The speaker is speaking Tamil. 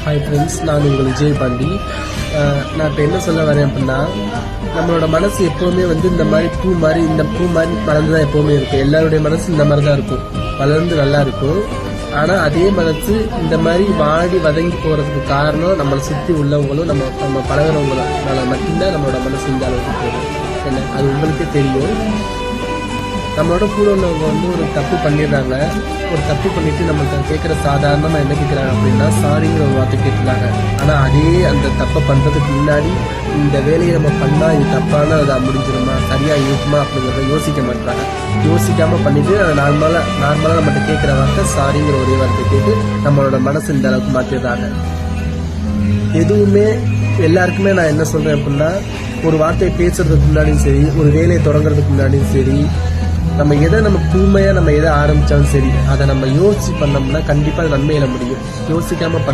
ஹாய் ஃப்ரெண்ட்ஸ், நான் உங்கள் விஜய் பாண்டி. நான் இப்போ என்ன சொல்ல வரேன் அப்படின்னா, நம்மளோட மனசு எப்போவுமே இந்த மாதிரி பூ மாதிரி மலர்ந்து தான் எப்போவுமே இருக்கும். எல்லாருடைய மனசு இந்த மாதிரி தான் இருக்கும், வளர்ந்து நல்லா இருக்கும். ஆனால் அதே மனசு இந்த மாதிரி வாடி வதங்கி போகிறதுக்கு காரணம் நம்மளை சுற்றி உள்ளவங்களும் நம்ம பழகிறவங்களும் மட்டும்தான் நம்மளோட மனசு இந்த அளவுக்கு போகும். என்ன அது உங்களுக்கே தெரியும். நம்மளோட கூட உள்ளவங்க ஒரு தப்பு பண்ணிடுறாங்க. ஒரு தப்பு பண்ணிட்டு நம்மள்கிட்ட கேட்குற சாதாரணமாக என்ன கேட்குறாங்க அப்படின்னா, சாரிங்கிற ஒரு வார்த்தை கேட்டுருந்தாங்க. ஆனால் அதே அந்த தப்பை பண்ணுறதுக்கு முன்னாடி இந்த வேலையை நம்ம பண்ணால் இது தப்பான அதை முடிஞ்சிருமா, சரியாக இருக்குமா அப்படிங்கிறத யோசிக்க மாட்டாங்க. யோசிக்காமல் பண்ணிட்டு நார்மலாக நம்மகிட்ட கேட்குற வார்த்தை சாரிங்கிற ஒரே வார்த்தை கேட்டு நம்மளோட மனசு இந்த அளவுக்கு மாற்றிடுறாங்க. எதுவுமே எல்லாருக்குமே நான் என்ன சொல்கிறேன் அப்படின்னா, ஒரு வார்த்தையை பேசுறதுக்கு முன்னாடியும் சரி, ஒரு வேலையை தொடங்குறதுக்கு முன்னாடியும் சரி, நம்ம தூய்மையாக எதை ஆரம்பித்தாலும் சரி, அதை நம்ம யோசிச்சு பண்ணோம்னா கண்டிப்பாக நன்மையில முடியும். யோசிக்காமல்